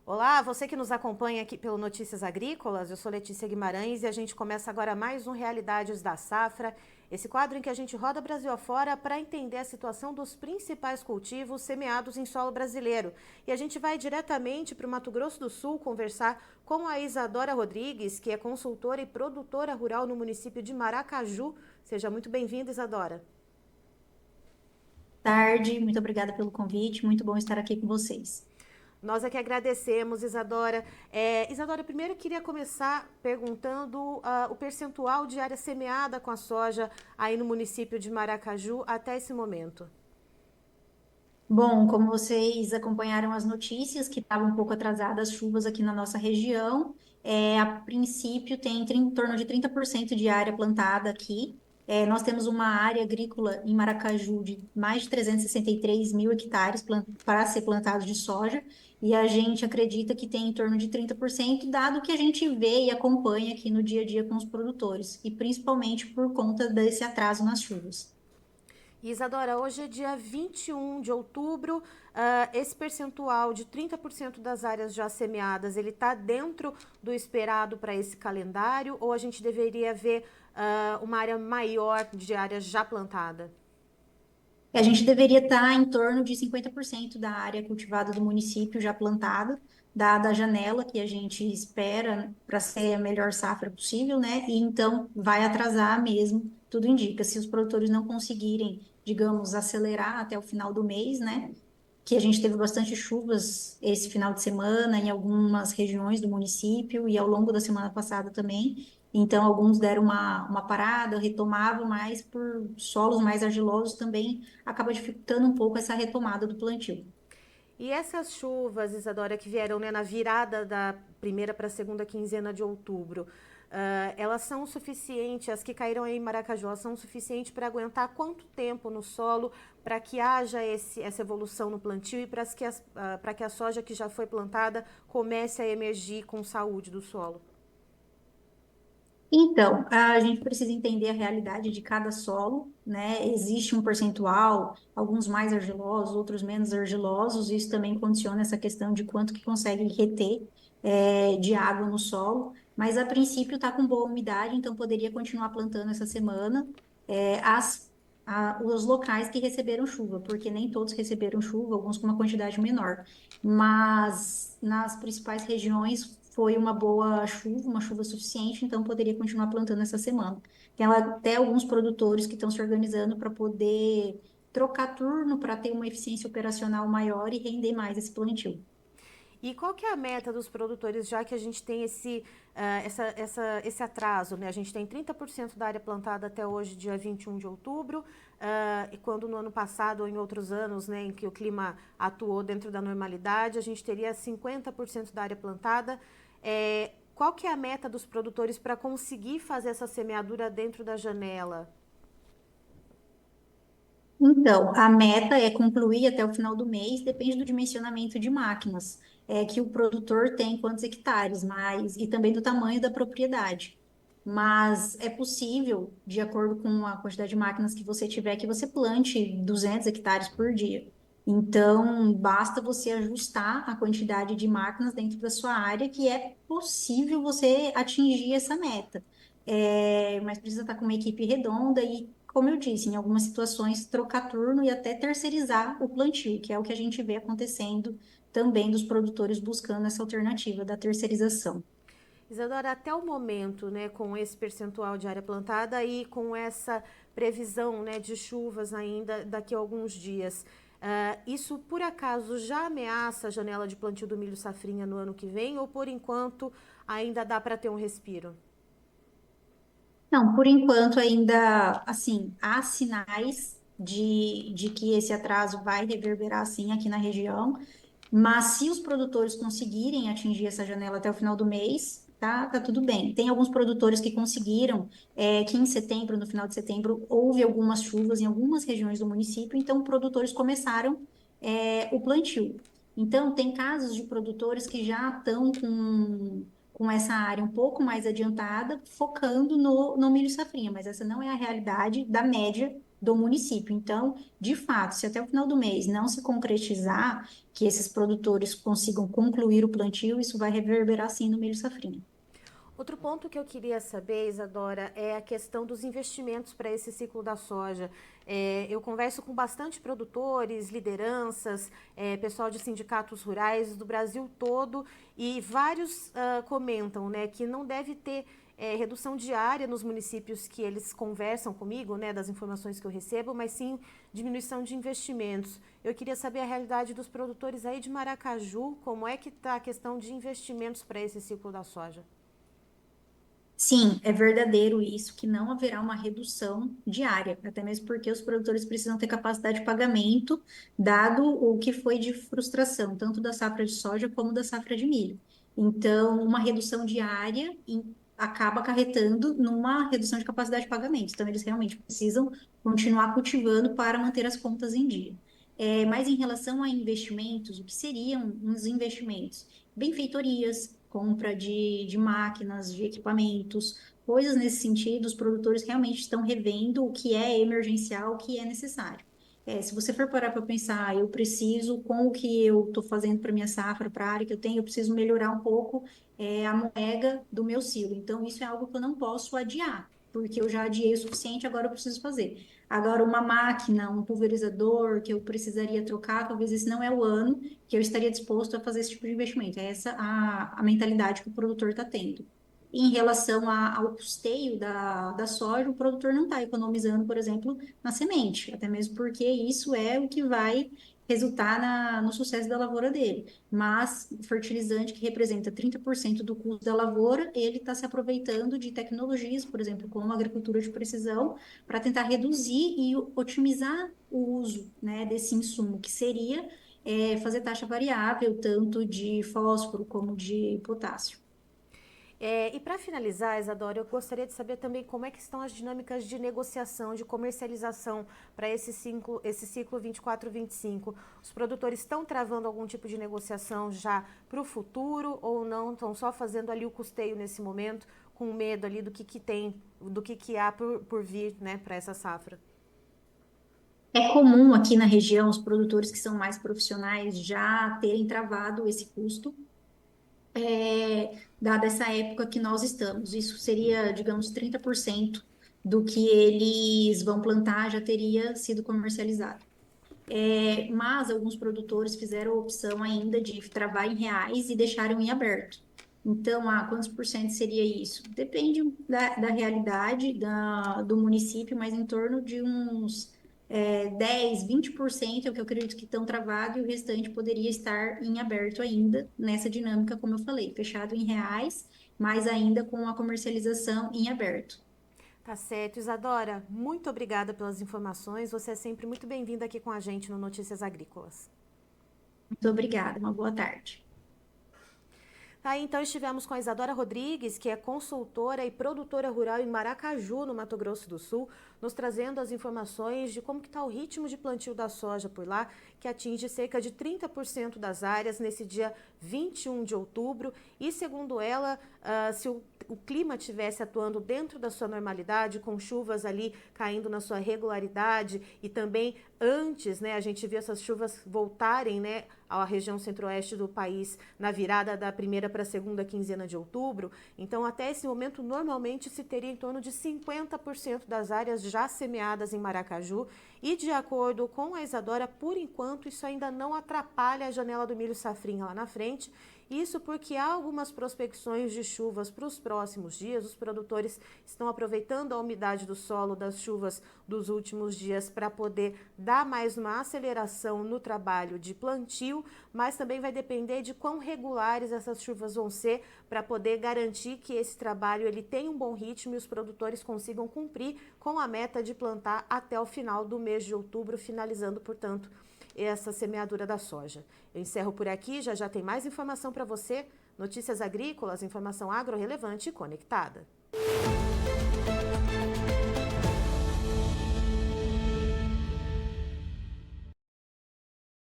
Olá, você que nos acompanha aqui pelo Notícias Agrícolas, eu sou Letícia Guimarães e a gente começa agora mais um Realidades da Safra, esse quadro em que a gente roda Brasil afora para entender a situação dos principais cultivos semeados em solo brasileiro. E a gente vai diretamente para o Mato Grosso do Sul conversar com a Isadora Rodrigues, que é consultora e produtora rural no município de Maracaju. Seja muito bem-vinda, Isadora. Tarde, muito obrigada pelo convite, muito bom estar aqui com vocês. Nós é que agradecemos, Isadora. Isadora, primeiro eu queria começar perguntando o percentual de área semeada com a soja aí no município de Maracaju até esse momento. Bom, como vocês acompanharam as notícias, que estavam um pouco atrasadas as chuvas aqui na nossa região, a princípio tem em torno de 30% de área plantada aqui. Nós temos uma área agrícola em Maracaju de mais de 363 mil hectares para ser plantado de soja, e a gente acredita que tem em torno de 30%, dado que a gente vê e acompanha aqui no dia a dia com os produtores, e principalmente por conta desse atraso nas chuvas. Isadora, hoje é dia 21 de outubro. Esse percentual de 30% das áreas já semeadas, ele está dentro do esperado para esse calendário ou a gente deveria ver uma área maior de área já plantada? A gente deveria estar em torno de 50% da área cultivada do município já plantada, dada a janela que a gente espera para ser a melhor safra possível, né? E então vai atrasar mesmo, tudo indica. Se os produtores não conseguirem, digamos, acelerar até o final do mês, né? Que a gente teve bastante chuvas esse final de semana em algumas regiões do município e ao longo da semana passada também. Então, alguns deram uma parada, retomavam, mas por solos mais argilosos também acaba dificultando um pouco essa retomada do plantio. E essas chuvas, Isadora, que vieram, né, na virada da primeira para a segunda quinzena de outubro, elas são o suficiente, as que caíram aí em Maracaju, elas são o suficiente para aguentar quanto tempo no solo para que haja essa evolução no plantio e para que a soja que já foi plantada comece a emergir com saúde do solo? Então, a gente precisa entender a realidade de cada solo, né? Existe um percentual, alguns mais argilosos, outros menos argilosos, isso também condiciona essa questão de quanto que consegue reter, de água no solo, mas a princípio está com boa umidade, então poderia continuar plantando essa semana, os locais que receberam chuva, porque nem todos receberam chuva, alguns com uma quantidade menor, mas nas principais regiões foi uma boa chuva, uma chuva suficiente, então poderia continuar plantando essa semana. Tem até alguns produtores que estão se organizando para poder trocar turno para ter uma eficiência operacional maior e render mais esse plantio. E qual que é a meta dos produtores, já que a gente tem esse atraso, né? A gente tem 30% da área plantada até hoje, dia 21 de outubro, e quando no ano passado ou em outros anos, né, em que o clima atuou dentro da normalidade, a gente teria 50% da área plantada. Qual que é a meta dos produtores para conseguir fazer essa semeadura dentro da janela? Então, a meta é concluir até o final do mês, depende do dimensionamento de máquinas, que o produtor tem quantos hectares, mas e também do tamanho da propriedade. Mas é possível, de acordo com a quantidade de máquinas que você tiver, que você plante 200 hectares por dia. Então, basta você ajustar a quantidade de máquinas dentro da sua área, que é possível você atingir essa meta. Mas precisa estar com uma equipe redonda e, como eu disse, em algumas situações, trocar turno e até terceirizar o plantio, que é o que a gente vê acontecendo também dos produtores buscando essa alternativa da terceirização. Isadora, até o momento, né, com esse percentual de área plantada e com essa previsão, né, de chuvas ainda daqui a alguns dias, isso por acaso já ameaça a janela de plantio do milho safrinha no ano que vem ou por enquanto ainda dá para ter um respiro? Não, por enquanto ainda, assim, há sinais de que esse atraso vai reverberar, sim, aqui na região, mas se os produtores conseguirem atingir essa janela até o final do mês, tá tudo bem. Tem alguns produtores que conseguiram, que em setembro, no final de setembro, houve algumas chuvas em algumas regiões do município, então produtores começaram, o plantio. Então, tem casos de produtores que já estão com com essa área um pouco mais adiantada, focando no milho safrinha, mas essa não é a realidade da média do município. Então, de fato, se até o final do mês não se concretizar, que esses produtores consigam concluir o plantio, isso vai reverberar sim no milho safrinha. Outro ponto que eu queria saber, Isadora, é a questão dos investimentos para esse ciclo da soja. Eu converso com bastante produtores, lideranças, pessoal de sindicatos rurais do Brasil todo e vários comentam, né, que não deve ter redução diária nos municípios que eles conversam comigo, né, das informações que eu recebo, mas sim diminuição de investimentos. Eu queria saber a realidade dos produtores aí de Maracaju, como é que está a questão de investimentos para esse ciclo da soja? Sim, é verdadeiro isso, que não haverá uma redução diária, até mesmo porque os produtores precisam ter capacidade de pagamento, dado o que foi de frustração, tanto da safra de soja como da safra de milho. Então, uma redução diária acaba acarretando numa redução de capacidade de pagamento. Então, eles realmente precisam continuar cultivando para manter as contas em dia. Mas em relação a investimentos, o que seriam uns investimentos? Benfeitorias, compra de máquinas, de equipamentos, coisas nesse sentido, os produtores realmente estão revendo o que é emergencial, o que é necessário. Se você for parar para pensar, eu preciso, com o que eu estou fazendo para minha safra, para a área que eu tenho, eu preciso melhorar um pouco a bodega do meu silo. Então, isso é algo que eu não posso adiar, porque eu já adiei o suficiente, agora eu preciso fazer. Agora, uma máquina, um pulverizador que eu precisaria trocar, talvez esse não é o ano que eu estaria disposto a fazer esse tipo de investimento. É essa a mentalidade que o produtor está tendo. Em relação ao custeio da soja, o produtor não está economizando, por exemplo, na semente, até mesmo porque isso é o que vai resultar no sucesso da lavoura dele. Mas o fertilizante, que representa 30% do custo da lavoura, ele está se aproveitando de tecnologias, por exemplo, como a agricultura de precisão, para tentar reduzir e otimizar o uso, né, desse insumo, que seria fazer taxa variável, tanto de fósforo como de potássio. E para finalizar, Isadora, eu gostaria de saber também como é que estão as dinâmicas de negociação, de comercialização para esse ciclo 24-25. Os produtores estão travando algum tipo de negociação já para o futuro ou não? Estão só fazendo ali o custeio nesse momento, com medo ali do que tem, do que há por vir, né, para essa safra? É comum aqui na região os produtores que são mais profissionais já terem travado esse custo, dada essa época que nós estamos. Isso seria, digamos, 30% do que eles vão plantar já teria sido comercializado. Mas alguns produtores fizeram a opção ainda de travar em reais e deixaram em aberto. Então, quantos por cento seria isso? Depende da realidade do município, mas em torno de uns 10, 20% é o que eu acredito que estão travado e o restante poderia estar em aberto ainda nessa dinâmica, como eu falei, fechado em reais, mas ainda com a comercialização em aberto. Tá certo, Isadora, muito obrigada pelas informações. Você é sempre muito bem-vinda aqui com a gente no Notícias Agrícolas. Muito obrigada, uma boa tarde. Tá, então estivemos com a Isadora Rodrigues, que é consultora e produtora rural em Maracaju, no Mato Grosso do Sul, nos trazendo as informações de como que está o ritmo de plantio da soja por lá, que atinge cerca de 30% das áreas nesse dia 21 de outubro. E segundo ela, se o clima estivesse atuando dentro da sua normalidade, com chuvas ali caindo na sua regularidade e também antes, né, a gente viu essas chuvas voltarem, né, à região centro-oeste do país na virada da primeira para a segunda quinzena de outubro. Então, até esse momento, normalmente se teria em torno de 50% das áreas já semeadas em Maracaju. E de acordo com a Isadora, por enquanto, isso ainda não atrapalha a janela do milho safrinha lá na frente. Isso porque há algumas prospecções de chuvas para os próximos dias. Os produtores estão aproveitando a umidade do solo das chuvas dos últimos dias para poder dar mais uma aceleração no trabalho de plantio, mas também vai depender de quão regulares essas chuvas vão ser para poder garantir que esse trabalho ele tenha um bom ritmo e os produtores consigam cumprir com a meta de plantar até o final do mês de outubro, finalizando, portanto, essa semeadura da soja. Eu encerro por aqui, já tem mais informação para você. Notícias agrícolas, informação agro relevante e conectada.